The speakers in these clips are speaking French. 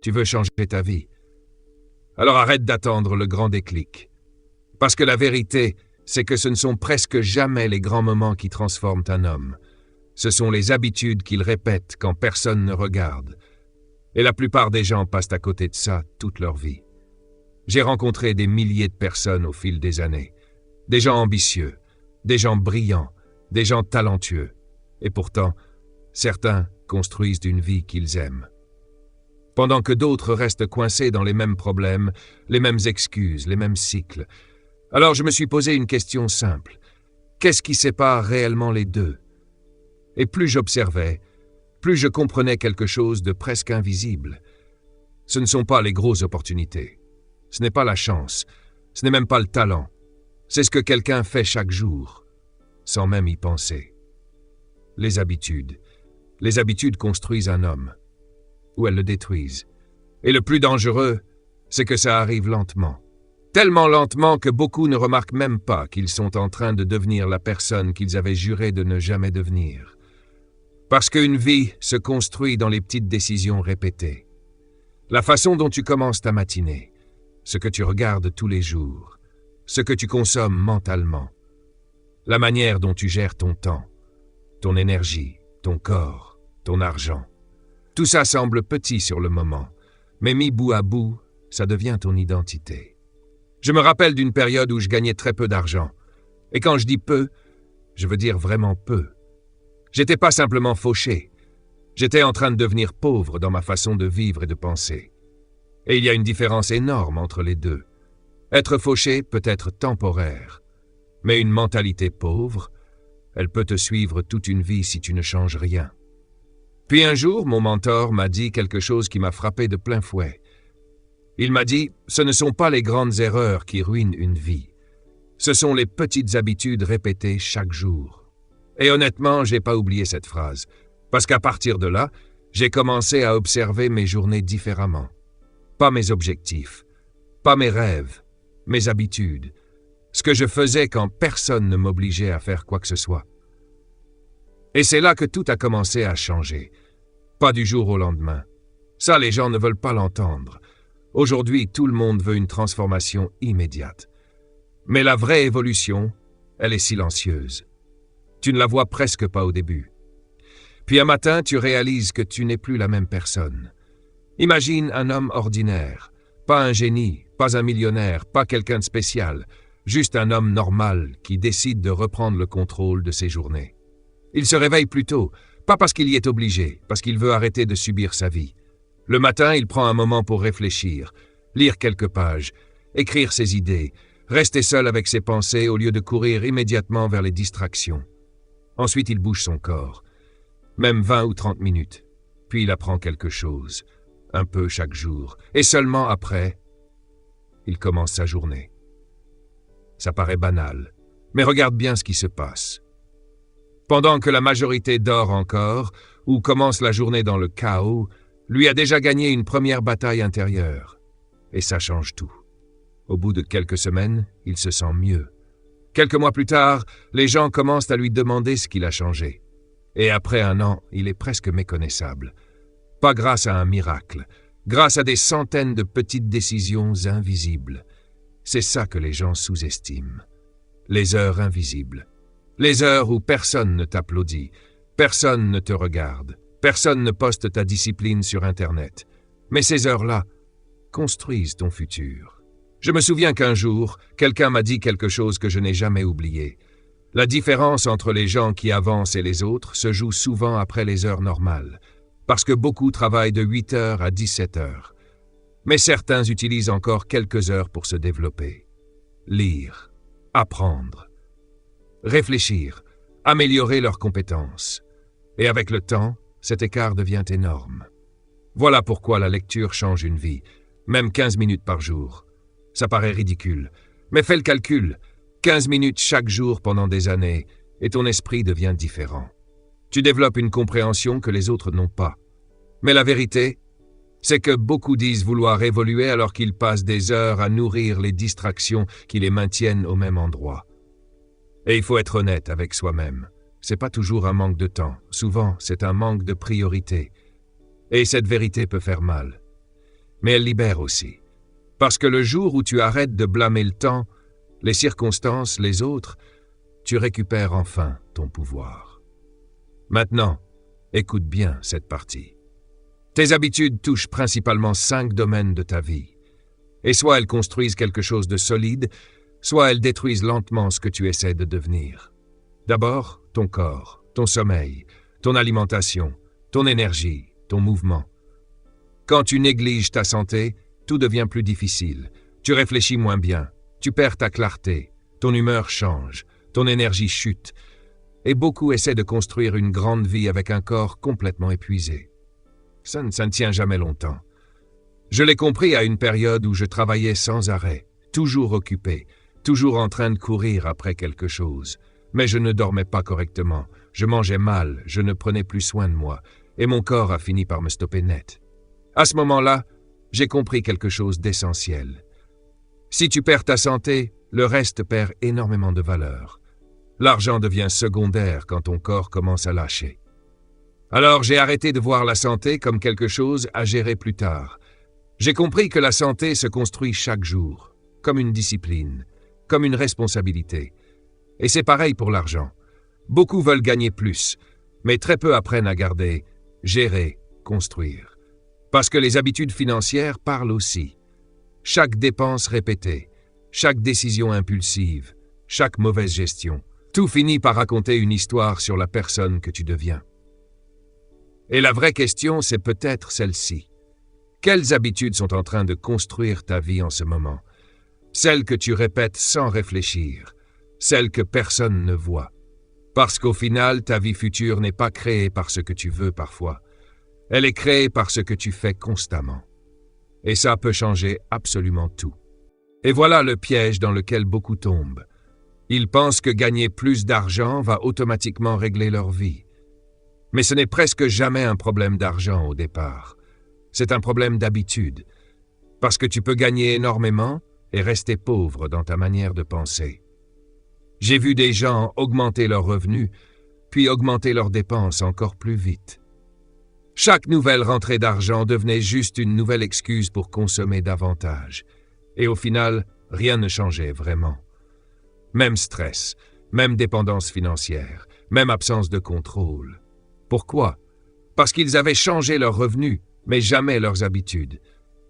Tu veux changer ta vie. Alors arrête d'attendre le grand déclic. Parce que la vérité, c'est que ce ne sont presque jamais les grands moments qui transforment un homme. Ce sont les habitudes qu'il répète quand personne ne regarde. Et la plupart des gens passent à côté de ça toute leur vie. J'ai rencontré des milliers de personnes au fil des années. Des gens ambitieux, des gens brillants, des gens talentueux. Et pourtant, certains construisent une vie qu'ils aiment. Pendant que d'autres restent coincés dans les mêmes problèmes, les mêmes excuses, les mêmes cycles. Alors je me suis posé une question simple. Qu'est-ce qui sépare réellement les deux? Et plus j'observais, plus je comprenais quelque chose de presque invisible. Ce ne sont pas les grosses opportunités. Ce n'est pas la chance. Ce n'est même pas le talent. C'est ce que quelqu'un fait chaque jour, sans même y penser. Les habitudes. Les habitudes construisent un homme. Ou elles le détruisent. Et le plus dangereux, c'est que ça arrive lentement. Tellement lentement que beaucoup ne remarquent même pas qu'ils sont en train de devenir la personne qu'ils avaient juré de ne jamais devenir. Parce qu'une vie se construit dans les petites décisions répétées. La façon dont tu commences ta matinée, ce que tu regardes tous les jours, ce que tu consommes mentalement, la manière dont tu gères ton temps, ton énergie, ton corps, ton argent. Tout ça semble petit sur le moment, mais mis bout à bout, ça devient ton identité. Je me rappelle d'une période où je gagnais très peu d'argent. Et quand je dis peu, je veux dire vraiment peu. J'étais pas simplement fauché. J'étais en train de devenir pauvre dans ma façon de vivre et de penser. Et il y a une différence énorme entre les deux. Être fauché peut être temporaire, mais une mentalité pauvre, elle peut te suivre toute une vie si tu ne changes rien. Puis un jour, mon mentor m'a dit quelque chose qui m'a frappé de plein fouet. Il m'a dit, ce ne sont pas les grandes erreurs qui ruinent une vie. Ce sont les petites habitudes répétées chaque jour. Et honnêtement, j'ai pas oublié cette phrase, parce qu'à partir de là, j'ai commencé à observer mes journées différemment. Pas mes objectifs, pas mes rêves, mes habitudes, ce que je faisais quand personne ne m'obligeait à faire quoi que ce soit. Et c'est là que tout a commencé à changer. Pas du jour au lendemain. Ça, les gens ne veulent pas l'entendre. Aujourd'hui, tout le monde veut une transformation immédiate. Mais la vraie évolution, elle est silencieuse. Tu ne la vois presque pas au début. Puis un matin, tu réalises que tu n'es plus la même personne. Imagine un homme ordinaire, pas un génie, pas un millionnaire, pas quelqu'un de spécial, juste un homme normal qui décide de reprendre le contrôle de ses journées. Il se réveille plus tôt, pas parce qu'il y est obligé, parce qu'il veut arrêter de subir sa vie. Le matin, il prend un moment pour réfléchir, lire quelques pages, écrire ses idées, rester seul avec ses pensées au lieu de courir immédiatement vers les distractions. Ensuite, il bouge son corps, même 20 ou 30 minutes, puis il apprend quelque chose, un peu chaque jour, et seulement après, il commence sa journée. Ça paraît banal, mais regarde bien ce qui se passe. Pendant que la majorité dort encore, ou commence la journée dans le chaos, lui a déjà gagné une première bataille intérieure. Et ça change tout. Au bout de quelques semaines, il se sent mieux. Quelques mois plus tard, les gens commencent à lui demander ce qu'il a changé. Et après un an, il est presque méconnaissable. Pas grâce à un miracle, grâce à des centaines de petites décisions invisibles. C'est ça que les gens sous-estiment. Les heures invisibles. Les heures où personne ne t'applaudit, personne ne te regarde, personne ne poste ta discipline sur Internet. Mais ces heures-là construisent ton futur. Je me souviens qu'un jour, quelqu'un m'a dit quelque chose que je n'ai jamais oublié. La différence entre les gens qui avancent et les autres se joue souvent après les heures normales, parce que beaucoup travaillent de 8 heures à 17 heures. Mais certains utilisent encore quelques heures pour se développer. Lire, apprendre, réfléchir, améliorer leurs compétences. Et avec le temps, cet écart devient énorme. Voilà pourquoi la lecture change une vie, même 15 minutes par jour. Ça paraît ridicule, mais fais le calcul. 15 minutes chaque jour pendant des années, et ton esprit devient différent. Tu développes une compréhension que les autres n'ont pas. Mais la vérité, c'est que beaucoup disent vouloir évoluer alors qu'ils passent des heures à nourrir les distractions qui les maintiennent au même endroit. Et il faut être honnête avec soi-même. C'est pas toujours un manque de temps. Souvent, c'est un manque de priorité. Et cette vérité peut faire mal. Mais elle libère aussi. Parce que le jour où tu arrêtes de blâmer le temps, les circonstances, les autres, tu récupères enfin ton pouvoir. Maintenant, écoute bien cette partie. Tes habitudes touchent principalement 5 domaines de ta vie. Et soit elles construisent quelque chose de solide, soit elles détruisent lentement ce que tu essaies de devenir. D'abord, ton corps, ton sommeil, ton alimentation, ton énergie, ton mouvement. Quand tu négliges ta santé, tout devient plus difficile. Tu réfléchis moins bien, tu perds ta clarté, ton humeur change, ton énergie chute, et beaucoup essaient de construire une grande vie avec un corps complètement épuisé. Ça ne tient jamais longtemps. Je l'ai compris à une période où je travaillais sans arrêt, toujours occupé, toujours en train de courir après quelque chose. Mais je ne dormais pas correctement, je mangeais mal, je ne prenais plus soin de moi, et mon corps a fini par me stopper net. À ce moment-là, j'ai compris quelque chose d'essentiel. Si tu perds ta santé, le reste perd énormément de valeur. L'argent devient secondaire quand ton corps commence à lâcher. Alors j'ai arrêté de voir la santé comme quelque chose à gérer plus tard. J'ai compris que la santé se construit chaque jour, comme une discipline, comme une responsabilité. Et c'est pareil pour l'argent. Beaucoup veulent gagner plus, mais très peu apprennent à garder, gérer, construire. Parce que les habitudes financières parlent aussi. Chaque dépense répétée, chaque décision impulsive, chaque mauvaise gestion, tout finit par raconter une histoire sur la personne que tu deviens. Et la vraie question, c'est peut-être celle-ci. Quelles habitudes sont en train de construire ta vie en ce moment? Celles que tu répètes sans réfléchir, celles que personne ne voit. Parce qu'au final, ta vie future n'est pas créée par ce que tu veux parfois. Elle est créée par ce que tu fais constamment. Et ça peut changer absolument tout. Et voilà le piège dans lequel beaucoup tombent. Ils pensent que gagner plus d'argent va automatiquement régler leur vie. Mais ce n'est presque jamais un problème d'argent au départ. C'est un problème d'habitude. Parce que tu peux gagner énormément et rester pauvre dans ta manière de penser. J'ai vu des gens augmenter leurs revenus, puis augmenter leurs dépenses encore plus vite. Chaque nouvelle rentrée d'argent devenait juste une nouvelle excuse pour consommer davantage. Et au final, rien ne changeait vraiment. Même stress, même dépendance financière, même absence de contrôle. Pourquoi? Parce qu'ils avaient changé leurs revenus, mais jamais leurs habitudes.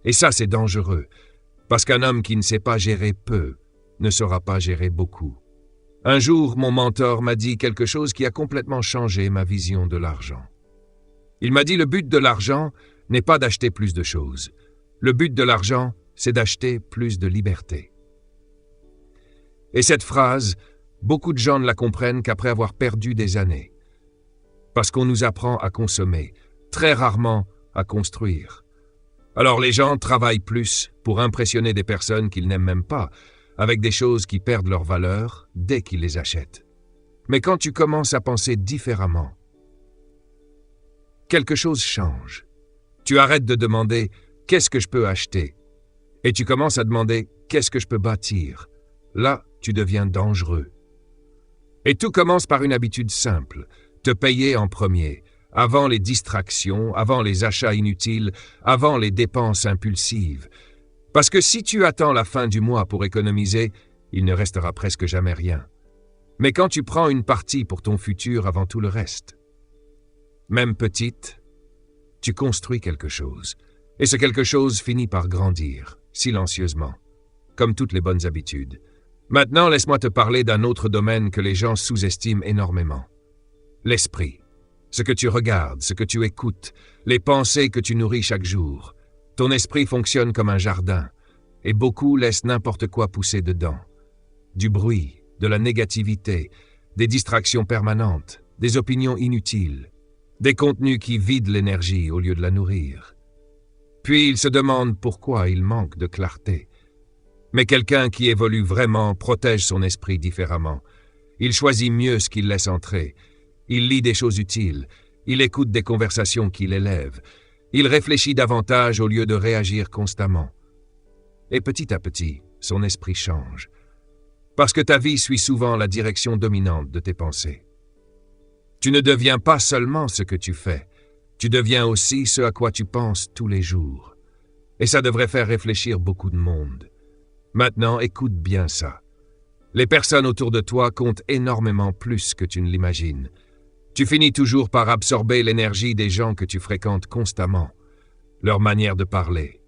Et ça, c'est dangereux, parce qu'un homme qui ne sait pas gérer peu ne saura pas gérer beaucoup. Un jour, mon mentor m'a dit quelque chose qui a complètement changé ma vision de l'argent. Il m'a dit le but de l'argent n'est pas d'acheter plus de choses. Le but de l'argent, c'est d'acheter plus de liberté. Et cette phrase, beaucoup de gens ne la comprennent qu'après avoir perdu des années. Parce qu'on nous apprend à consommer, très rarement à construire. Alors les gens travaillent plus pour impressionner des personnes qu'ils n'aiment même pas, avec des choses qui perdent leur valeur dès qu'ils les achètent. Mais quand tu commences à penser différemment, quelque chose change. Tu arrêtes de demander « qu'est-ce que je peux acheter ?» et tu commences à demander « qu'est-ce que je peux bâtir ?» Là, tu deviens dangereux. Et tout commence par une habitude simple, te payer en premier, avant les distractions, avant les achats inutiles, avant les dépenses impulsives. Parce que si tu attends la fin du mois pour économiser, il ne restera presque jamais rien. Mais quand tu prends une partie pour ton futur avant tout le reste, même petite, tu construis quelque chose. Et ce quelque chose finit par grandir, silencieusement, comme toutes les bonnes habitudes. Maintenant, laisse-moi te parler d'un autre domaine que les gens sous-estiment énormément. L'esprit. Ce que tu regardes, ce que tu écoutes, les pensées que tu nourris chaque jour. Ton esprit fonctionne comme un jardin, et beaucoup laissent n'importe quoi pousser dedans. Du bruit, de la négativité, des distractions permanentes, des opinions inutiles, des contenus qui vident l'énergie au lieu de la nourrir. Puis ils se demandent pourquoi il manque de clarté. Mais quelqu'un qui évolue vraiment protège son esprit différemment. Il choisit mieux ce qu'il laisse entrer. Il lit des choses utiles. Il écoute des conversations qui l'élèvent. Il réfléchit davantage au lieu de réagir constamment. Et petit à petit, son esprit change. Parce que ta vie suit souvent la direction dominante de tes pensées. Tu ne deviens pas seulement ce que tu fais, Tu deviens aussi ce à quoi tu penses tous les jours. Et ça devrait faire réfléchir beaucoup de monde. Maintenant, écoute bien ça. Les personnes autour de toi comptent énormément plus que tu ne l'imagines. Tu finis toujours par absorber l'énergie des gens que tu fréquentes constamment, leur manière de parler,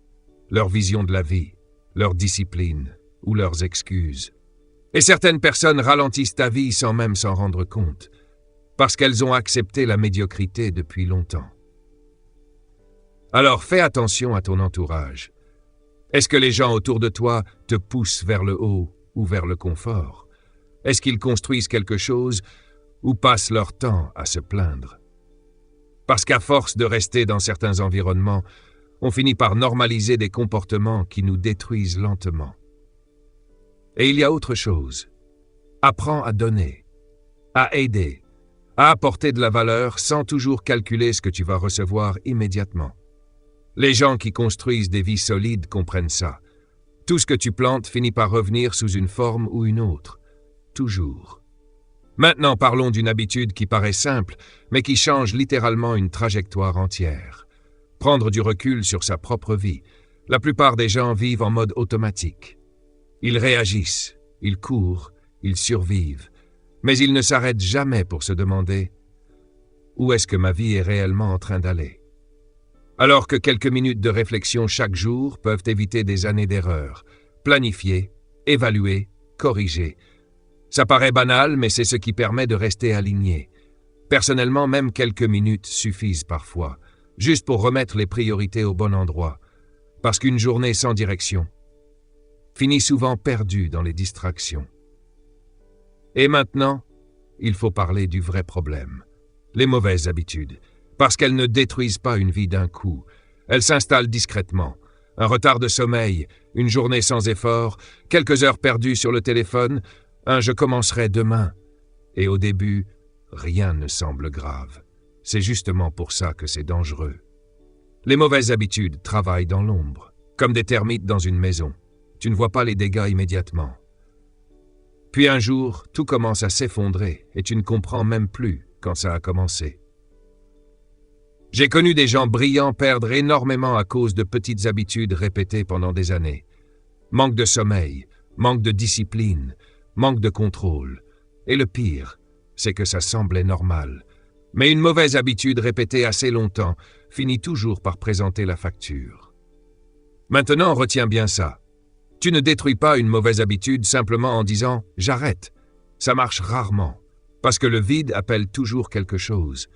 leur vision de la vie, leur discipline ou leurs excuses. Et certaines personnes ralentissent ta vie sans même s'en rendre compte, parce qu'elles ont accepté la médiocrité depuis longtemps. Alors fais attention à ton entourage. Est-ce que les gens autour de toi te poussent vers le haut ou vers le confort? Est-ce qu'ils construisent quelque chose ou passent leur temps à se plaindre? Parce qu'à force de rester dans certains environnements, on finit par normaliser des comportements qui nous détruisent lentement. Et il y a autre chose. Apprends à donner, à aider, à apporter de la valeur sans toujours calculer ce que tu vas recevoir immédiatement. Les gens qui construisent des vies solides comprennent ça. Tout ce que tu plantes finit par revenir sous une forme ou une autre. Toujours. Maintenant, parlons d'une habitude qui paraît simple, mais qui change littéralement une trajectoire entière. Prendre du recul sur sa propre vie. La plupart des gens vivent en mode automatique. Ils réagissent, ils courent, ils survivent, mais ils ne s'arrêtent jamais pour se demander « Où est-ce que ma vie est réellement en train d'aller ?» Alors que quelques minutes de réflexion chaque jour peuvent éviter des années d'erreurs. Planifier, évaluer, corriger. Ça paraît banal, mais c'est ce qui permet de rester aligné. Personnellement, même quelques minutes suffisent parfois, juste pour remettre les priorités au bon endroit. Parce qu'une journée sans direction finit souvent perdue dans les distractions. Et maintenant, il faut parler du vrai problème. Les mauvaises habitudes. Parce qu'elles ne détruisent pas une vie d'un coup. Elles s'installent discrètement. Un retard de sommeil, une journée sans effort, quelques heures perdues sur le téléphone, un « je commencerai demain ». Et au début, rien ne semble grave. C'est justement pour ça que c'est dangereux. Les mauvaises habitudes travaillent dans l'ombre, comme des termites dans une maison. Tu ne vois pas les dégâts immédiatement. Puis un jour, tout commence à s'effondrer et tu ne comprends même plus quand ça a commencé. J'ai connu des gens brillants perdre énormément à cause de petites habitudes répétées pendant des années. Manque de sommeil, manque de discipline, manque de contrôle. Et le pire, c'est que ça semblait normal. Mais une mauvaise habitude répétée assez longtemps finit toujours par présenter la facture. Maintenant, retiens bien ça. Tu ne détruis pas une mauvaise habitude simplement en disant « j'arrête ». Ça marche rarement, parce que le vide appelle toujours quelque chose.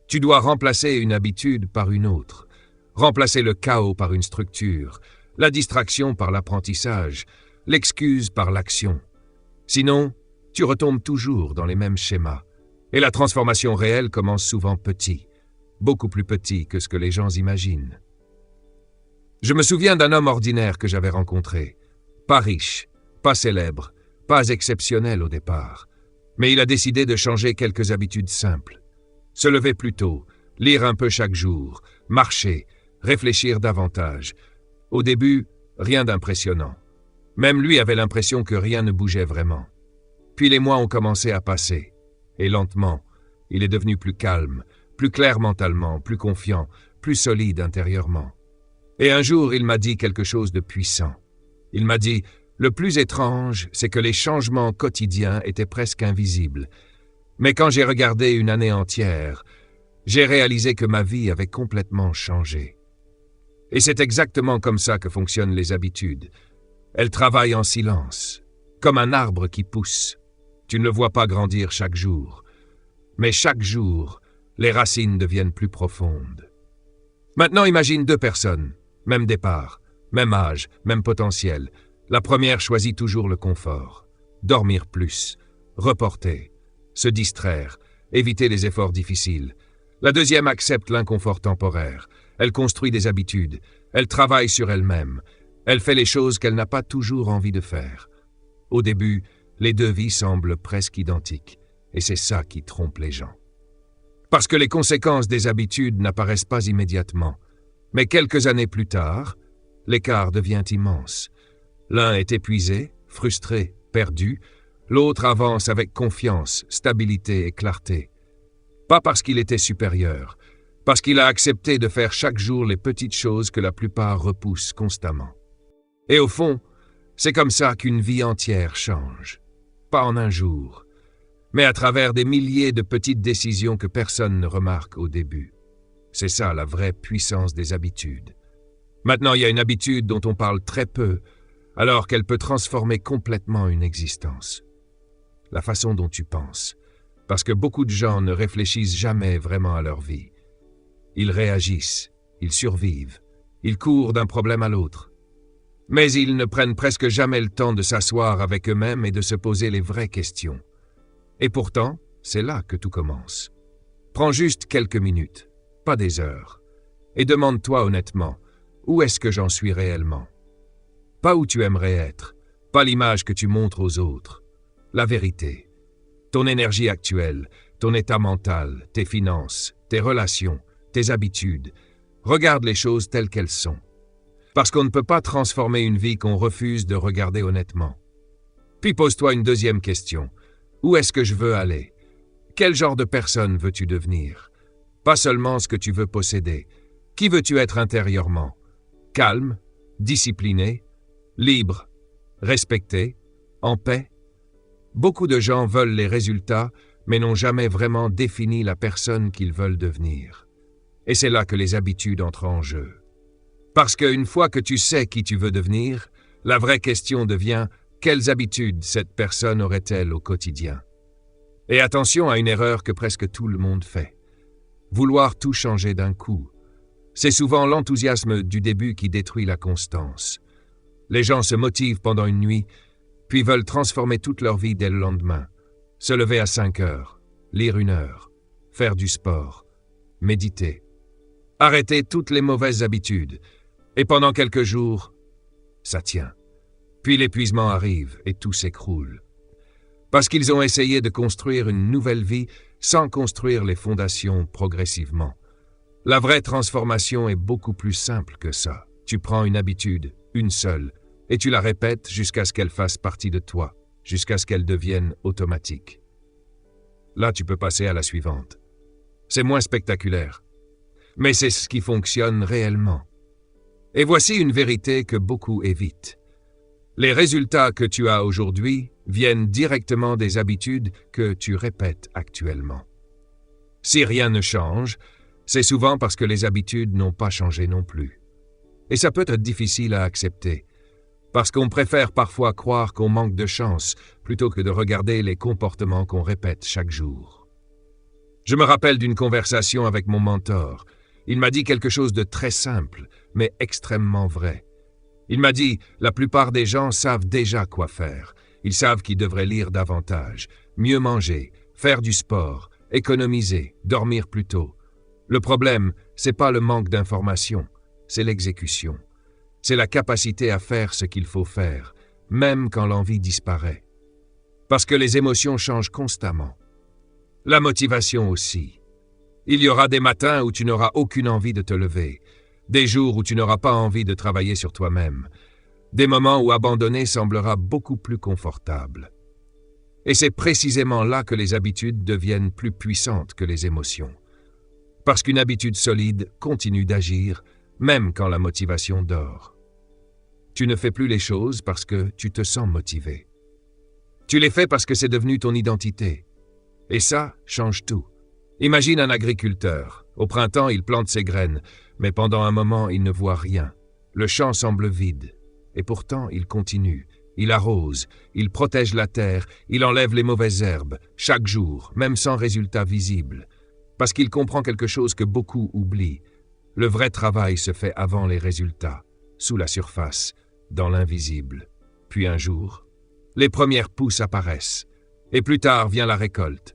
Tu dois remplacer une habitude par une autre, remplacer le chaos par une structure, la distraction par l'apprentissage, l'excuse par l'action. Sinon, tu retombes toujours dans les mêmes schémas. Et la transformation réelle commence souvent petit, beaucoup plus petit que ce que les gens imaginent. Je me souviens d'un homme ordinaire que j'avais rencontré. Pas riche, pas célèbre, pas exceptionnel au départ. Mais il a décidé de changer quelques habitudes simples. Se lever plus tôt, lire un peu chaque jour, marcher, réfléchir davantage. Au début, rien d'impressionnant. Même lui avait l'impression que rien ne bougeait vraiment. Puis les mois ont commencé à passer. Et lentement, il est devenu plus calme, plus clair mentalement, plus confiant, plus solide intérieurement. Et un jour, il m'a dit quelque chose de puissant. Il m'a dit « Le plus étrange, c'est que les changements quotidiens étaient presque invisibles. Mais quand j'ai regardé une année entière, j'ai réalisé que ma vie avait complètement changé. » Et c'est exactement comme ça que fonctionnent les habitudes. Elles travaillent en silence, comme un arbre qui pousse. Tu ne le vois pas grandir chaque jour. Mais chaque jour, les racines deviennent plus profondes. Maintenant, imagine deux personnes, même départ, même âge, même potentiel. La première choisit toujours le confort. Dormir plus, reporter, se distraire, éviter les efforts difficiles. La deuxième accepte l'inconfort temporaire. Elle construit des habitudes. Elle travaille sur elle-même. Elle fait les choses qu'elle n'a pas toujours envie de faire. Au début, les deux vies semblent presque identiques. Et c'est ça qui trompe les gens. Parce que les conséquences des habitudes n'apparaissent pas immédiatement. Mais quelques années plus tard, l'écart devient immense. L'un est épuisé, frustré, perdu. L'autre avance avec confiance, stabilité et clarté. Pas parce qu'il était supérieur, Parce qu'il a accepté de faire chaque jour les petites choses que la plupart repoussent constamment. Et au fond, c'est comme ça qu'une vie entière change. Pas en un jour, mais à travers des milliers de petites décisions que personne ne remarque au début. C'est ça la vraie puissance des habitudes. Maintenant, il y a une habitude dont on parle très peu, alors qu'elle peut transformer complètement une existence. La façon dont tu penses. Parce que beaucoup de gens ne réfléchissent jamais vraiment à leur vie. Ils réagissent, ils survivent, ils courent d'un problème à l'autre. Mais ils ne prennent presque jamais le temps de s'asseoir avec eux-mêmes et de se poser les vraies questions. Et pourtant, c'est là que tout commence. Prends juste quelques minutes, pas des heures, et demande-toi honnêtement, où est-ce que j'en suis réellement? Pas où tu aimerais être, pas l'image que tu montres aux autres. La vérité. Ton énergie actuelle, ton état mental, tes finances, tes relations, tes habitudes. Regarde les choses telles qu'elles sont. Parce qu'on ne peut pas transformer une vie qu'on refuse de regarder honnêtement. Puis pose-toi une deuxième question. Où est-ce que je veux aller? Quel genre de personne veux-tu devenir? Pas seulement ce que tu veux posséder. Qui veux-tu être intérieurement? Calme, discipliné, libre, respecté, en paix? Beaucoup de gens veulent les résultats, mais n'ont jamais vraiment défini la personne qu'ils veulent devenir. Et c'est là que les habitudes entrent en jeu. Parce qu'une fois que tu sais qui tu veux devenir, la vraie question devient quelles habitudes cette personne aurait-elle au quotidien? Et attention à une erreur que presque tout le monde fait. Vouloir tout changer d'un coup. C'est souvent l'enthousiasme du début qui détruit la constance. Les gens se motivent pendant une nuit, puis veulent transformer toute leur vie dès le lendemain. Se lever à 5 heures, lire 1 heure, faire du sport, méditer. Arrêter toutes les mauvaises habitudes. Et pendant quelques jours, ça tient. Puis l'épuisement arrive et tout s'écroule. Parce qu'ils ont essayé de construire une nouvelle vie sans construire les fondations progressivement. La vraie transformation est beaucoup plus simple que ça. Tu prends une habitude, une seule, et tu la répètes jusqu'à ce qu'elle fasse partie de toi, jusqu'à ce qu'elle devienne automatique. Là, tu peux passer à la suivante. C'est moins spectaculaire, mais c'est ce qui fonctionne réellement. Et voici une vérité que beaucoup évitent. Les résultats que tu as aujourd'hui viennent directement des habitudes que tu répètes actuellement. Si rien ne change, c'est souvent parce que les habitudes n'ont pas changé non plus. Et ça peut être difficile à accepter, parce qu'on préfère parfois croire qu'on manque de chance plutôt que de regarder les comportements qu'on répète chaque jour. Je me rappelle d'une conversation avec mon mentor. Il m'a dit quelque chose de très simple, mais extrêmement vrai. Il m'a dit « La plupart des gens savent déjà quoi faire. Ils savent qu'ils devraient lire davantage, mieux manger, faire du sport, économiser, dormir plus tôt. Le problème, c'est pas le manque d'informations, c'est l'exécution. C'est la capacité à faire ce qu'il faut faire, même quand l'envie disparaît. Parce que les émotions changent constamment. La motivation aussi. Il y aura des matins où tu n'auras aucune envie de te lever, des jours où tu n'auras pas envie de travailler sur toi-même, des moments où abandonner semblera beaucoup plus confortable. Et c'est précisément là que les habitudes deviennent plus puissantes que les émotions. Parce qu'une habitude solide continue d'agir, même quand la motivation dort. Tu ne fais plus les choses parce que tu te sens motivé. Tu les fais parce que c'est devenu ton identité. Et ça change tout. Imagine un agriculteur. Au printemps, il plante ses graines, mais pendant un moment, il ne voit rien. Le champ semble vide. Et pourtant, il continue. Il arrose, il protège la terre, il enlève les mauvaises herbes, chaque jour, même sans résultat visible. Parce qu'il comprend quelque chose que beaucoup oublient. Le vrai travail se fait avant les résultats, sous la surface, dans l'invisible. Puis un jour, les premières pousses apparaissent. Et plus tard vient la récolte.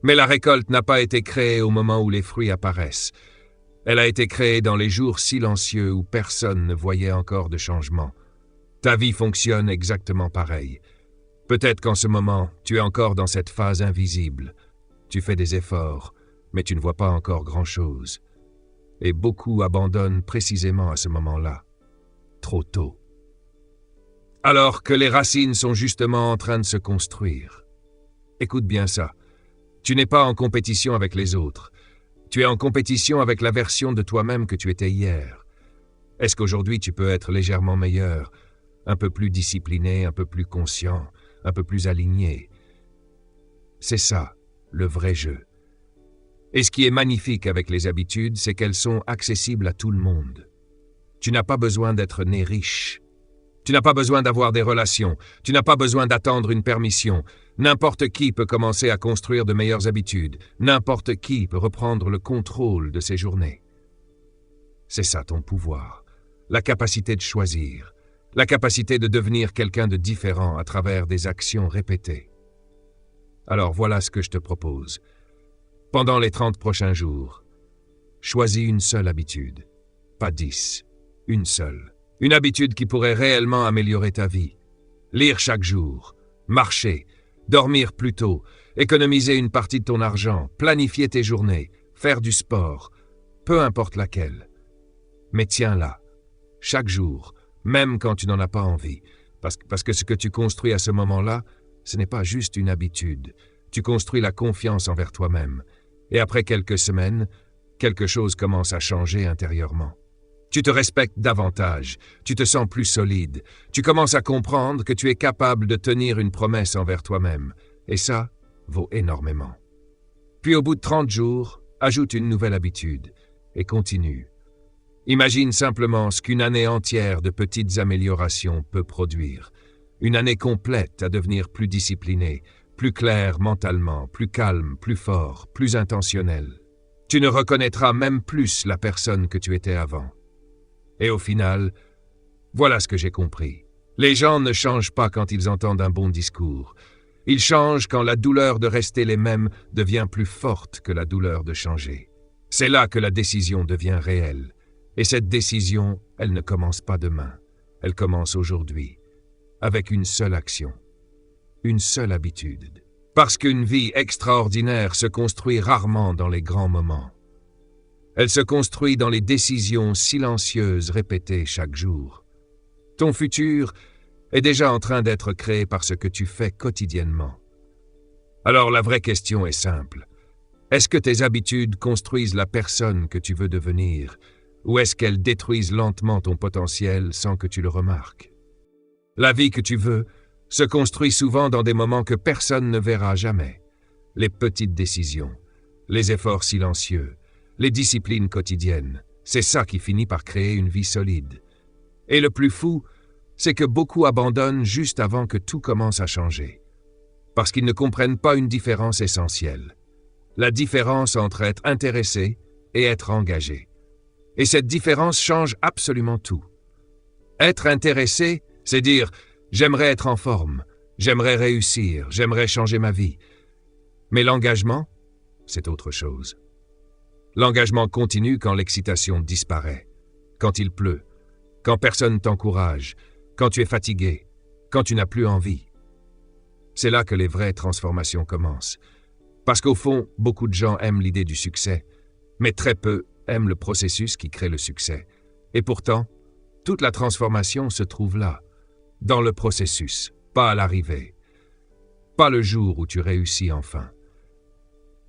Mais la récolte n'a pas été créée au moment où les fruits apparaissent. Elle a été créée dans les jours silencieux où personne ne voyait encore de changement. Ta vie fonctionne exactement pareil. Peut-être qu'en ce moment, tu es encore dans cette phase invisible. Tu fais des efforts, mais tu ne vois pas encore grand-chose. Et beaucoup abandonnent précisément à ce moment-là. Trop tôt. Alors que les racines sont justement en train de se construire. Écoute bien ça. Tu n'es pas en compétition avec les autres. Tu es en compétition avec la version de toi-même que tu étais hier. Est-ce qu'aujourd'hui tu peux être légèrement meilleur, un peu plus discipliné, un peu plus conscient, un peu plus aligné? C'est ça, le vrai jeu. Et ce qui est magnifique avec les habitudes, c'est qu'elles sont accessibles à tout le monde. Tu n'as pas besoin d'être né riche. Tu n'as pas besoin d'avoir des relations. Tu n'as pas besoin d'attendre une permission. N'importe qui peut commencer à construire de meilleures habitudes. N'importe qui peut reprendre le contrôle de ses journées. C'est ça ton pouvoir. La capacité de choisir. La capacité de devenir quelqu'un de différent à travers des actions répétées. Alors voilà ce que je te propose. Pendant les 30 prochains jours, choisis une seule habitude. Pas 10. Une seule. Une habitude qui pourrait réellement améliorer ta vie. Lire chaque jour, marcher, dormir plus tôt, économiser une partie de ton argent, planifier tes journées, faire du sport, peu importe laquelle. Mais tiens-la, chaque jour, même quand tu n'en as pas envie, parce que ce que tu construis à ce moment-là, ce n'est pas juste une habitude. Tu construis la confiance envers toi-même. Et après quelques semaines, quelque chose commence à changer intérieurement. Tu te respectes davantage, tu te sens plus solide, tu commences à comprendre que tu es capable de tenir une promesse envers toi-même, et ça vaut énormément. Puis au bout de 30 jours, ajoute une nouvelle habitude, et continue. Imagine simplement ce qu'une année entière de petites améliorations peut produire. Une année complète à devenir plus discipliné, plus clair mentalement, plus calme, plus fort, plus intentionnel. Tu ne reconnaîtras même plus la personne que tu étais avant. Et au final, voilà ce que j'ai compris. Les gens ne changent pas quand ils entendent un bon discours. Ils changent quand la douleur de rester les mêmes devient plus forte que la douleur de changer. C'est là que la décision devient réelle. Et cette décision, elle ne commence pas demain. Elle commence aujourd'hui, avec une seule action, une seule habitude. Parce qu'une vie extraordinaire se construit rarement dans les grands moments. Elle se construit dans les décisions silencieuses répétées chaque jour. Ton futur est déjà en train d'être créé par ce que tu fais quotidiennement. Alors la vraie question est simple. Est-ce que tes habitudes construisent la personne que tu veux devenir, ou est-ce qu'elles détruisent lentement ton potentiel sans que tu le remarques? La vie que tu veux se construit souvent dans des moments que personne ne verra jamais. Les petites décisions, les efforts silencieux, les disciplines quotidiennes, c'est ça qui finit par créer une vie solide. Et le plus fou, c'est que beaucoup abandonnent juste avant que tout commence à changer. Parce qu'ils ne comprennent pas une différence essentielle. La différence entre être intéressé et être engagé. Et cette différence change absolument tout. Être intéressé, c'est dire « j'aimerais être en forme, j'aimerais réussir, j'aimerais changer ma vie ». Mais l'engagement, c'est autre chose. L'engagement continue quand l'excitation disparaît, quand il pleut, quand personne t'encourage, quand tu es fatigué, quand tu n'as plus envie. C'est là que les vraies transformations commencent. Parce qu'au fond, beaucoup de gens aiment l'idée du succès, mais très peu aiment le processus qui crée le succès. Et pourtant, toute la transformation se trouve là, dans le processus, pas à l'arrivée. Pas le jour où tu réussis enfin.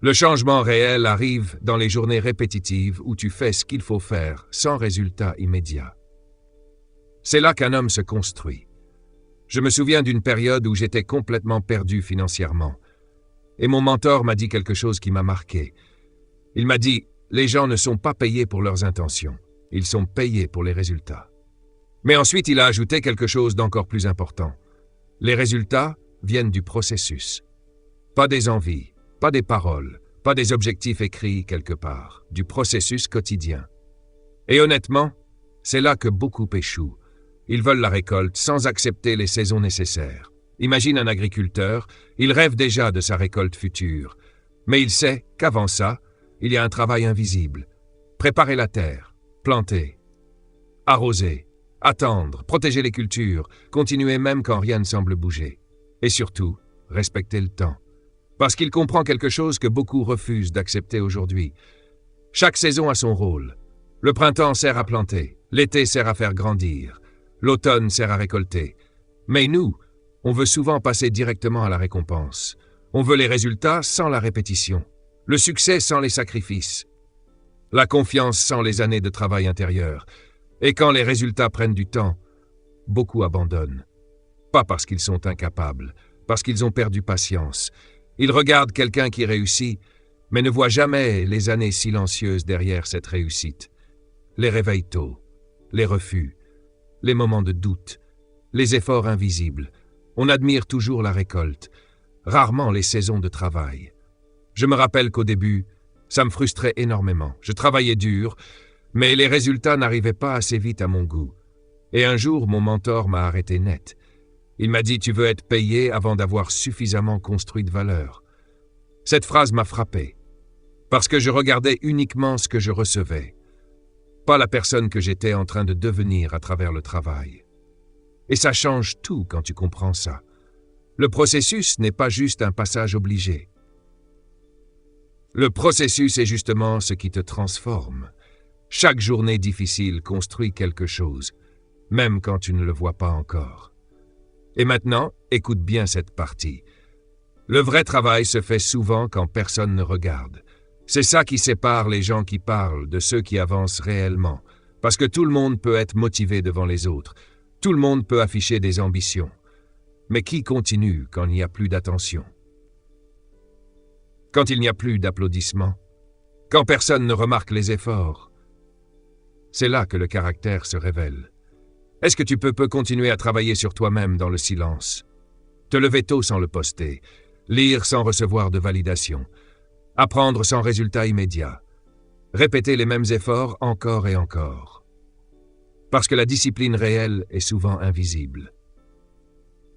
Le changement réel arrive dans les journées répétitives où tu fais ce qu'il faut faire sans résultat immédiat. C'est là qu'un homme se construit. Je me souviens d'une période où j'étais complètement perdu financièrement. Et mon mentor m'a dit quelque chose qui m'a marqué. Il m'a dit « Les gens ne sont pas payés pour leurs intentions, ils sont payés pour les résultats. » Mais ensuite, il a ajouté quelque chose d'encore plus important. Les résultats viennent du processus. Pas des envies, pas des paroles, pas des objectifs écrits quelque part, du processus quotidien. Et honnêtement, c'est là que beaucoup échouent. Ils veulent la récolte sans accepter les saisons nécessaires. Imagine un agriculteur, il rêve déjà de sa récolte future, mais il sait qu'avant ça, il y a un travail invisible. Préparer la terre, planter, arroser, attendre, protéger les cultures, continuer même quand rien ne semble bouger. Et surtout, respecter le temps. Parce qu'il comprend quelque chose que beaucoup refusent d'accepter aujourd'hui. Chaque saison a son rôle. Le printemps sert à planter, l'été sert à faire grandir, l'automne sert à récolter. Mais nous, on veut souvent passer directement à la récompense. On veut les résultats sans la répétition, le succès sans les sacrifices. La confiance sans les années de travail intérieur. Et quand les résultats prennent du temps, beaucoup abandonnent. Pas parce qu'ils sont incapables, parce qu'ils ont perdu patience. Ils regardent quelqu'un qui réussit, mais ne voient jamais les années silencieuses derrière cette réussite. Les réveils tôt, les refus, les moments de doute, les efforts invisibles. On admire toujours la récolte, rarement les saisons de travail. Je me rappelle qu'au début, ça me frustrait énormément. Je travaillais dur, mais les résultats n'arrivaient pas assez vite à mon goût. Et un jour, mon mentor m'a arrêté net. Il m'a dit « Tu veux être payé avant d'avoir suffisamment construit de valeur ». Cette phrase m'a frappé, parce que je regardais uniquement ce que je recevais, pas la personne que j'étais en train de devenir à travers le travail. Et ça change tout quand tu comprends ça. Le processus n'est pas juste un passage obligé. Le processus est justement ce qui te transforme. Chaque journée difficile construit quelque chose, même quand tu ne le vois pas encore. Et maintenant, écoute bien cette partie. Le vrai travail se fait souvent quand personne ne regarde. C'est ça qui sépare les gens qui parlent de ceux qui avancent réellement. Parce que tout le monde peut être motivé devant les autres. Tout le monde peut afficher des ambitions. Mais qui continue quand il n'y a plus d'attention? Quand il n'y a plus d'applaudissements? Quand personne ne remarque les efforts? C'est là que le caractère se révèle. Est-ce que tu peux continuer à travailler sur toi-même dans le silence? Te lever tôt sans le poster, lire sans recevoir de validation, apprendre sans résultat immédiat, répéter les mêmes efforts encore et encore. Parce que la discipline réelle est souvent invisible.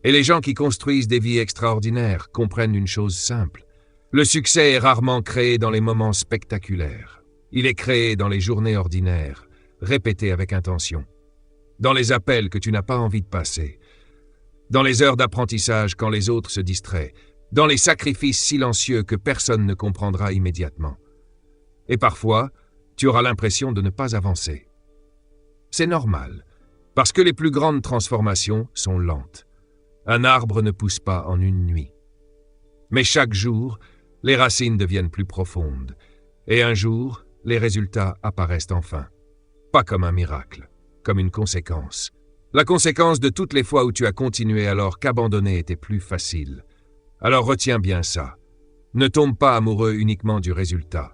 Et les gens qui construisent des vies extraordinaires comprennent une chose simple. Le succès est rarement créé dans les moments spectaculaires. Il est créé dans les journées ordinaires, répétées avec intention. Dans les appels que tu n'as pas envie de passer, dans les heures d'apprentissage quand les autres se distraient, dans les sacrifices silencieux que personne ne comprendra immédiatement. Et parfois, tu auras l'impression de ne pas avancer. C'est normal, parce que les plus grandes transformations sont lentes. Un arbre ne pousse pas en une nuit. Mais chaque jour, les racines deviennent plus profondes, et un jour, les résultats apparaissent enfin. Pas comme un miracle, comme une conséquence. La conséquence de toutes les fois où tu as continué alors qu'abandonner était plus facile. Alors retiens bien ça. Ne tombe pas amoureux uniquement du résultat.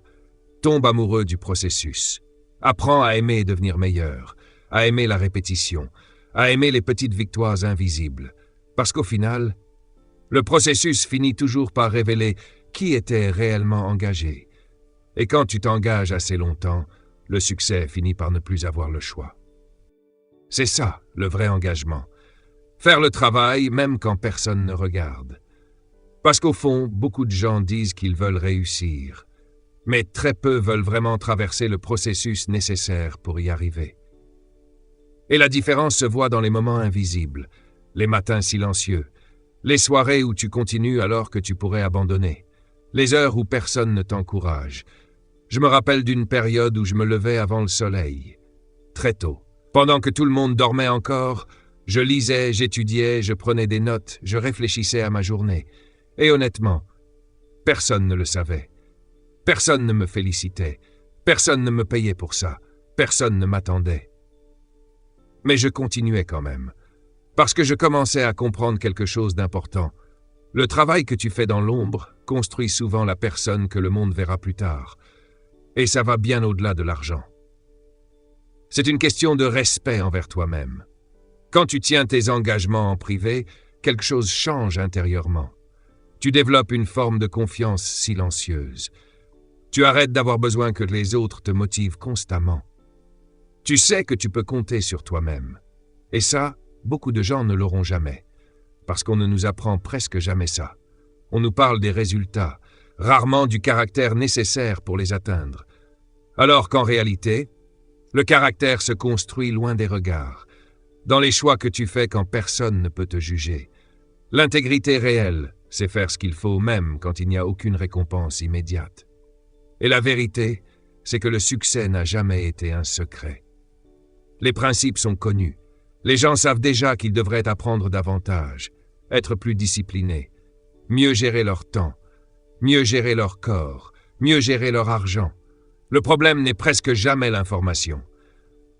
Tombe amoureux du processus. Apprends à aimer devenir meilleur, à aimer la répétition, à aimer les petites victoires invisibles. Parce qu'au final, le processus finit toujours par révéler qui était réellement engagé. Et quand tu t'engages assez longtemps, le succès finit par ne plus avoir le choix. C'est ça, le vrai engagement. Faire le travail même quand personne ne regarde. Parce qu'au fond, beaucoup de gens disent qu'ils veulent réussir, mais très peu veulent vraiment traverser le processus nécessaire pour y arriver. Et la différence se voit dans les moments invisibles, les matins silencieux, les soirées où tu continues alors que tu pourrais abandonner, les heures où personne ne t'encourage. Je me rappelle d'une période où je me levais avant le soleil, très tôt. Pendant que tout le monde dormait encore, je lisais, j'étudiais, je prenais des notes, je réfléchissais à ma journée. Et honnêtement, personne ne le savait. Personne ne me félicitait. Personne ne me payait pour ça. Personne ne m'attendait. Mais je continuais quand même. Parce que je commençais à comprendre quelque chose d'important. Le travail que tu fais dans l'ombre construit souvent la personne que le monde verra plus tard. Et ça va bien au-delà de l'argent. C'est une question de respect envers toi-même. Quand tu tiens tes engagements en privé, quelque chose change intérieurement. Tu développes une forme de confiance silencieuse. Tu arrêtes d'avoir besoin que les autres te motivent constamment. Tu sais que tu peux compter sur toi-même. Et ça, beaucoup de gens ne l'auront jamais. Parce qu'on ne nous apprend presque jamais ça. On nous parle des résultats, rarement du caractère nécessaire pour les atteindre. Alors qu'en réalité, le caractère se construit loin des regards, dans les choix que tu fais quand personne ne peut te juger. L'intégrité réelle, c'est faire ce qu'il faut même quand il n'y a aucune récompense immédiate. Et la vérité, c'est que le succès n'a jamais été un secret. Les principes sont connus. Les gens savent déjà qu'ils devraient apprendre davantage, être plus disciplinés, mieux gérer leur temps, mieux gérer leur corps, mieux gérer leur argent. Le problème n'est presque jamais l'information.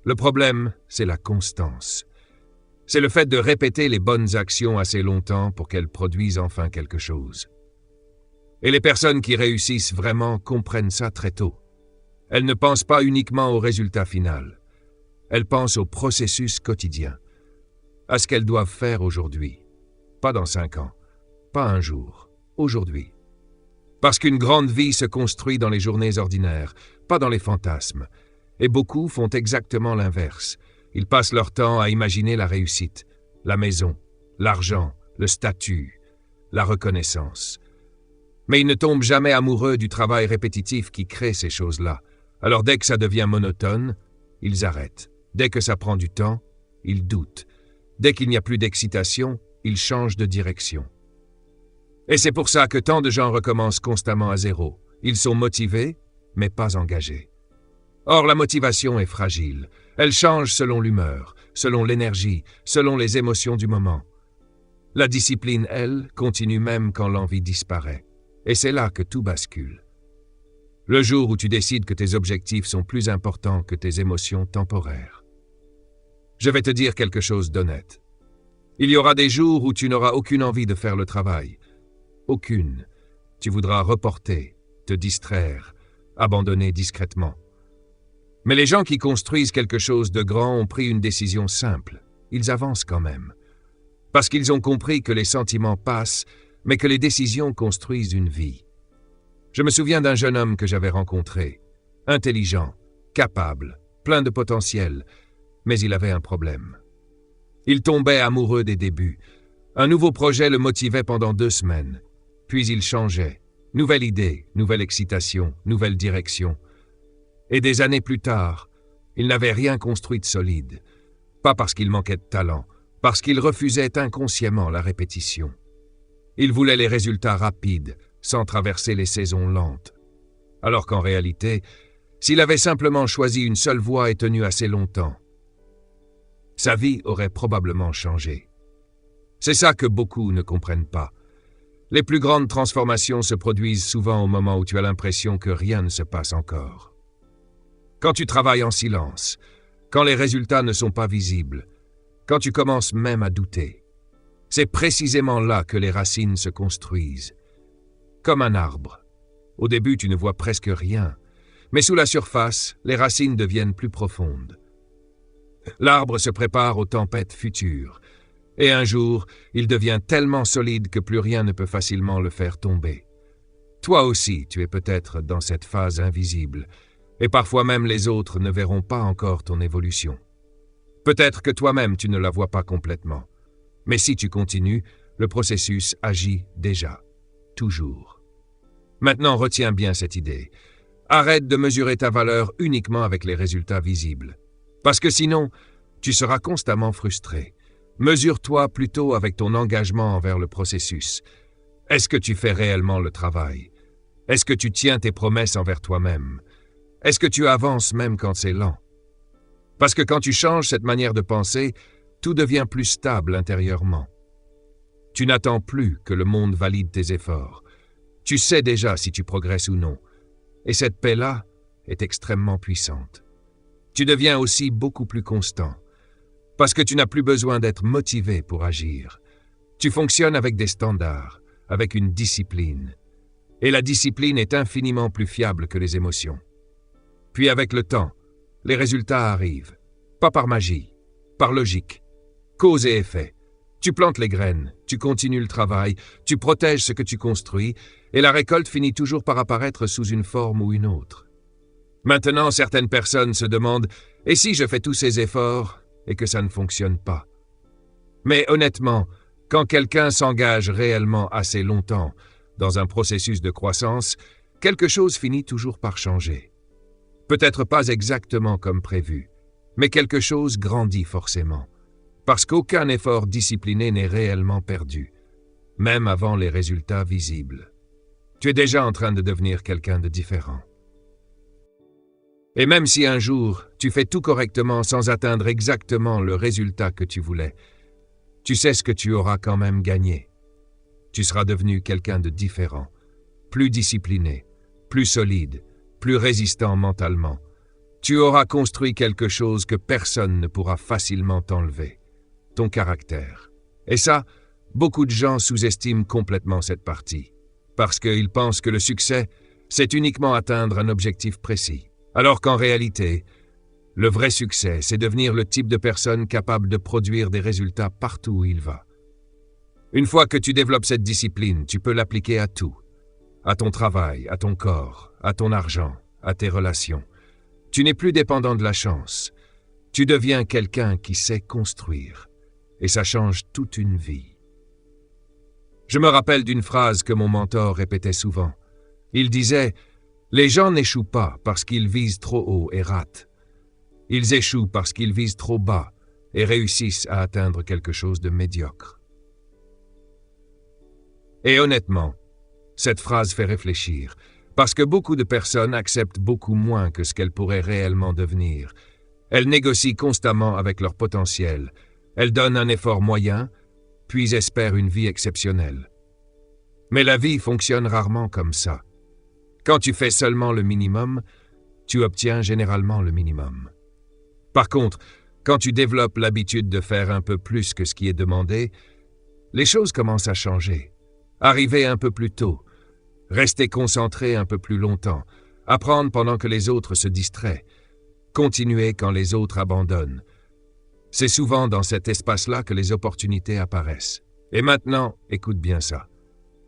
Le problème, c'est la constance. C'est le fait de répéter les bonnes actions assez longtemps pour qu'elles produisent enfin quelque chose. Et les personnes qui réussissent vraiment comprennent ça très tôt. Elles ne pensent pas uniquement au résultat final. Elles pensent au processus quotidien, à ce qu'elles doivent faire aujourd'hui. Pas dans 5 ans, pas un jour, aujourd'hui. Parce qu'une grande vie se construit dans les journées ordinaires, pas dans les fantasmes. Et beaucoup font exactement l'inverse. Ils passent leur temps à imaginer la réussite, la maison, l'argent, le statut, la reconnaissance. Mais ils ne tombent jamais amoureux du travail répétitif qui crée ces choses-là. Alors dès que ça devient monotone, ils arrêtent. Dès que ça prend du temps, ils doutent. Dès qu'il n'y a plus d'excitation, ils changent de direction. Et c'est pour ça que tant de gens recommencent constamment à zéro. Ils sont motivés, mais pas engagés. Or, la motivation est fragile. Elle change selon l'humeur, selon l'énergie, selon les émotions du moment. La discipline, elle, continue même quand l'envie disparaît. Et c'est là que tout bascule. Le jour où tu décides que tes objectifs sont plus importants que tes émotions temporaires. Je vais te dire quelque chose d'honnête. Il y aura des jours où tu n'auras aucune envie de faire le travail. Aucune. Tu voudras reporter, te distraire, abandonner discrètement. Mais les gens qui construisent quelque chose de grand ont pris une décision simple. Ils avancent quand même. Parce qu'ils ont compris que les sentiments passent, mais que les décisions construisent une vie. Je me souviens d'un jeune homme que j'avais rencontré. Intelligent, capable, plein de potentiel, mais il avait un problème. Il tombait amoureux des débuts. Un nouveau projet le motivait pendant 2 semaines. Puis il changeait. Nouvelle idée, nouvelle excitation, nouvelle direction. Et des années plus tard, il n'avait rien construit de solide. Pas parce qu'il manquait de talent, parce qu'il refusait inconsciemment la répétition. Il voulait les résultats rapides, sans traverser les saisons lentes. Alors qu'en réalité, s'il avait simplement choisi une seule voie et tenu assez longtemps, sa vie aurait probablement changé. C'est ça que beaucoup ne comprennent pas. Les plus grandes transformations se produisent souvent au moment où tu as l'impression que rien ne se passe encore. Quand tu travailles en silence, quand les résultats ne sont pas visibles, quand tu commences même à douter, c'est précisément là que les racines se construisent. Comme un arbre. Au début, tu ne vois presque rien, mais sous la surface, les racines deviennent plus profondes. L'arbre se prépare aux tempêtes futures, et un jour, il devient tellement solide que plus rien ne peut facilement le faire tomber. Toi aussi, tu es peut-être dans cette phase invisible, et parfois même les autres ne verront pas encore ton évolution. Peut-être que toi-même tu ne la vois pas complètement. Mais si tu continues, le processus agit déjà, toujours. Maintenant, retiens bien cette idée. Arrête de mesurer ta valeur uniquement avec les résultats visibles. Parce que sinon, tu seras constamment frustré. Mesure-toi plutôt avec ton engagement envers le processus. Est-ce que tu fais réellement le travail? Est-ce que tu tiens tes promesses envers toi-même? Est-ce que tu avances même quand c'est lent? Parce que quand tu changes cette manière de penser, tout devient plus stable intérieurement. Tu n'attends plus que le monde valide tes efforts. Tu sais déjà si tu progresses ou non. Et cette paix-là est extrêmement puissante. Tu deviens aussi beaucoup plus constant. Parce que tu n'as plus besoin d'être motivé pour agir. Tu fonctionnes avec des standards, avec une discipline. Et la discipline est infiniment plus fiable que les émotions. Puis avec le temps, les résultats arrivent. Pas par magie, par logique. Cause et effet. Tu plantes les graines, tu continues le travail, tu protèges ce que tu construis, et la récolte finit toujours par apparaître sous une forme ou une autre. Maintenant, certaines personnes se demandent « Et si je fais tous ces efforts et que ça ne fonctionne pas ?» Mais honnêtement, quand quelqu'un s'engage réellement assez longtemps dans un processus de croissance, quelque chose finit toujours par changer. Peut-être pas exactement comme prévu, mais quelque chose grandit forcément. Parce qu'aucun effort discipliné n'est réellement perdu, même avant les résultats visibles. Tu es déjà en train de devenir quelqu'un de différent. Et même si un jour, tu fais tout correctement sans atteindre exactement le résultat que tu voulais, tu sais ce que tu auras quand même gagné. Tu seras devenu quelqu'un de différent, plus discipliné, plus solide, plus résistant mentalement. Tu auras construit quelque chose que personne ne pourra facilement t'enlever, ton caractère. Et ça, beaucoup de gens sous-estiment complètement cette partie, parce qu'ils pensent que le succès, c'est uniquement atteindre un objectif précis. Alors qu'en réalité, le vrai succès, c'est devenir le type de personne capable de produire des résultats partout où il va. Une fois que tu développes cette discipline, tu peux l'appliquer à tout. À ton travail, à ton corps, à ton argent, à tes relations. Tu n'es plus dépendant de la chance. Tu deviens quelqu'un qui sait construire. Et ça change toute une vie. Je me rappelle d'une phrase que mon mentor répétait souvent. Il disait « Les gens n'échouent pas parce qu'ils visent trop haut et ratent. Ils échouent parce qu'ils visent trop bas et réussissent à atteindre quelque chose de médiocre. » Et honnêtement, cette phrase fait réfléchir, parce que beaucoup de personnes acceptent beaucoup moins que ce qu'elles pourraient réellement devenir. Elles négocient constamment avec leur potentiel. Elles donnent un effort moyen, puis espèrent une vie exceptionnelle. Mais la vie fonctionne rarement comme ça. Quand tu fais seulement le minimum, tu obtiens généralement le minimum. Par contre, quand tu développes l'habitude de faire un peu plus que ce qui est demandé, les choses commencent à changer. Arriver un peu plus tôt, rester concentré un peu plus longtemps, apprendre pendant que les autres se distraient, continuer quand les autres abandonnent. C'est souvent dans cet espace-là que les opportunités apparaissent. Et maintenant, écoute bien ça.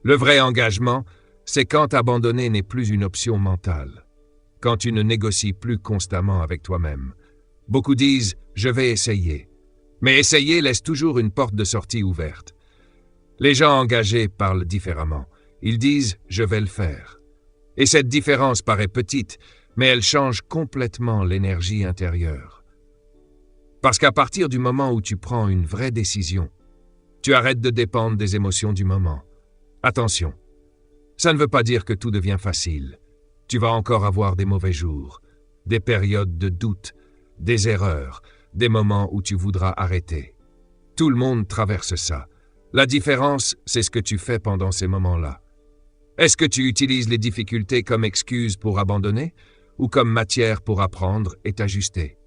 Le vrai engagement, c'est quand abandonner n'est plus une option mentale, quand tu ne négocies plus constamment avec toi-même. Beaucoup disent « je vais essayer », mais essayer laisse toujours une porte de sortie ouverte. Les gens engagés parlent différemment. Ils disent « je vais le faire ». Et cette différence paraît petite, mais elle change complètement l'énergie intérieure. Parce qu'à partir du moment où tu prends une vraie décision, tu arrêtes de dépendre des émotions du moment. Attention, ça ne veut pas dire que tout devient facile. Tu vas encore avoir des mauvais jours, des périodes de doute, des erreurs, des moments où tu voudras arrêter. Tout le monde traverse ça. La différence, c'est ce que tu fais pendant ces moments-là. Est-ce que tu utilises les difficultés comme excuse pour abandonner ou comme matière pour apprendre et t'ajuster?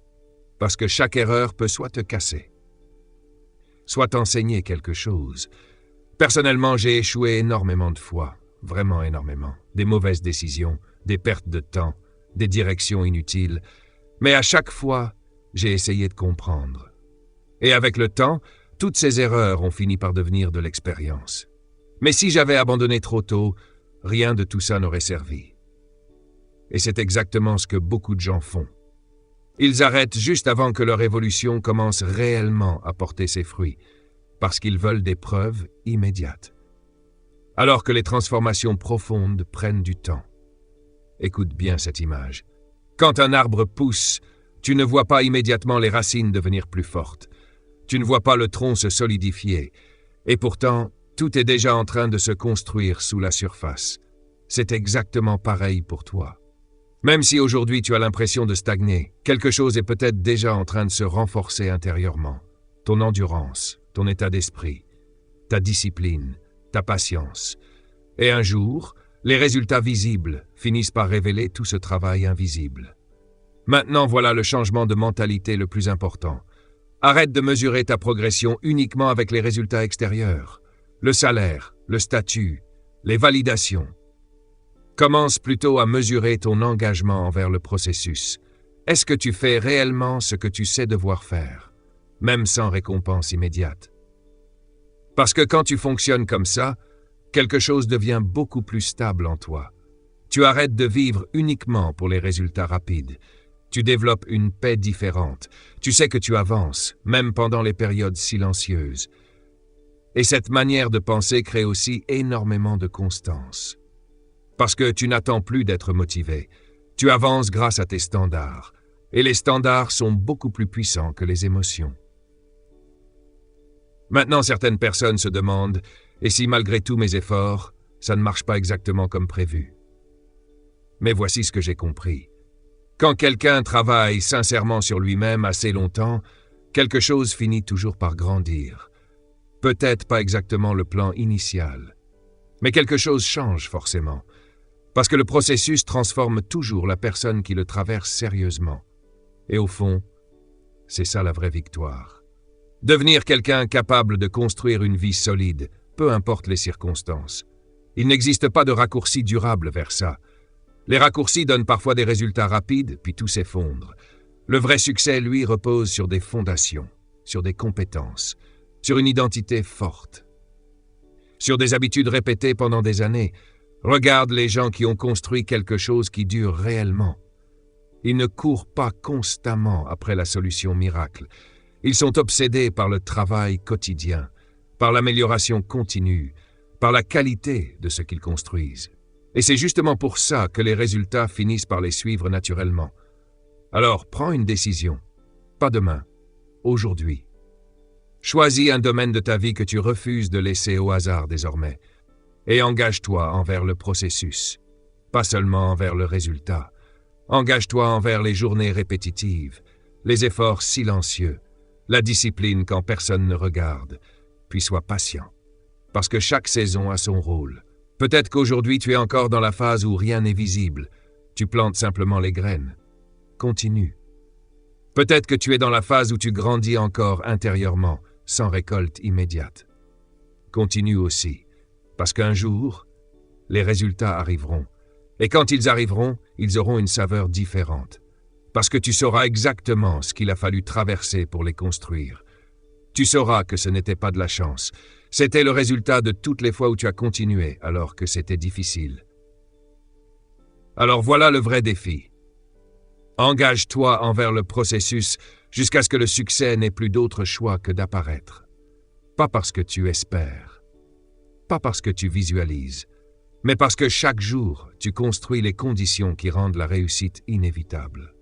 Parce que chaque erreur peut soit te casser, soit t'enseigner quelque chose. Personnellement, j'ai échoué énormément de fois, vraiment énormément. Des mauvaises décisions, des pertes de temps, des directions inutiles. Mais à chaque fois, j'ai essayé de comprendre. Et avec le temps, toutes ces erreurs ont fini par devenir de l'expérience. Mais si j'avais abandonné trop tôt, rien de tout ça n'aurait servi. Et c'est exactement ce que beaucoup de gens font. Ils arrêtent juste avant que leur évolution commence réellement à porter ses fruits, parce qu'ils veulent des preuves immédiates. Alors que les transformations profondes prennent du temps. Écoute bien cette image. Quand un arbre pousse, tu ne vois pas immédiatement les racines devenir plus fortes. Tu ne vois pas le tronc se solidifier. Et pourtant, tout est déjà en train de se construire sous la surface. C'est exactement pareil pour toi. Même si aujourd'hui tu as l'impression de stagner, quelque chose est peut-être déjà en train de se renforcer intérieurement. Ton endurance, ton état d'esprit, ta discipline, ta patience. Et un jour, les résultats visibles finissent par révéler tout ce travail invisible. Maintenant, voilà le changement de mentalité le plus important. Arrête de mesurer ta progression uniquement avec les résultats extérieurs, le salaire, le statut, les validations. Commence plutôt à mesurer ton engagement envers le processus. Est-ce que tu fais réellement ce que tu sais devoir faire, même sans récompense immédiate? Parce que quand tu fonctionnes comme ça, quelque chose devient beaucoup plus stable en toi. Tu arrêtes de vivre uniquement pour les résultats rapides. Tu développes une paix différente. Tu sais que tu avances, même pendant les périodes silencieuses. Et cette manière de penser crée aussi énormément de constance. Parce que tu n'attends plus d'être motivé. Tu avances grâce à tes standards. Et les standards sont beaucoup plus puissants que les émotions. Maintenant, certaines personnes se demandent « Et si malgré tous mes efforts, ça ne marche pas exactement comme prévu ?» Mais voici ce que j'ai compris. Quand quelqu'un travaille sincèrement sur lui-même assez longtemps, quelque chose finit toujours par grandir. Peut-être pas exactement le plan initial, mais quelque chose change forcément. Parce que le processus transforme toujours la personne qui le traverse sérieusement. Et au fond, c'est ça la vraie victoire. Devenir quelqu'un capable de construire une vie solide, peu importe les circonstances. Il n'existe pas de raccourci durable vers ça. Les raccourcis donnent parfois des résultats rapides, puis tout s'effondre. Le vrai succès, lui, repose sur des fondations, sur des compétences, sur une identité forte, sur des habitudes répétées pendant des années. Regarde les gens qui ont construit quelque chose qui dure réellement. Ils ne courent pas constamment après la solution miracle. Ils sont obsédés par le travail quotidien, par l'amélioration continue, par la qualité de ce qu'ils construisent. Et c'est justement pour ça que les résultats finissent par les suivre naturellement. Alors, prends une décision. Pas demain, aujourd'hui. Choisis un domaine de ta vie que tu refuses de laisser au hasard désormais. Et engage-toi envers le processus, pas seulement envers le résultat. Engage-toi envers les journées répétitives, les efforts silencieux, la discipline quand personne ne regarde, puis sois patient. Parce que chaque saison a son rôle. Peut-être qu'aujourd'hui tu es encore dans la phase où rien n'est visible. Tu plantes simplement les graines. Continue. Peut-être que tu es dans la phase où tu grandis encore intérieurement, sans récolte immédiate. Continue aussi. Parce qu'un jour, les résultats arriveront. Et quand ils arriveront, ils auront une saveur différente. Parce que tu sauras exactement ce qu'il a fallu traverser pour les construire. Tu sauras que ce n'était pas de la chance. C'était le résultat de toutes les fois où tu as continué alors que c'était difficile. Alors voilà le vrai défi. Engage-toi envers le processus jusqu'à ce que le succès n'ait plus d'autre choix que d'apparaître. Pas parce que tu espères. Pas parce que tu visualises, mais parce que chaque jour, tu construis les conditions qui rendent la réussite inévitable.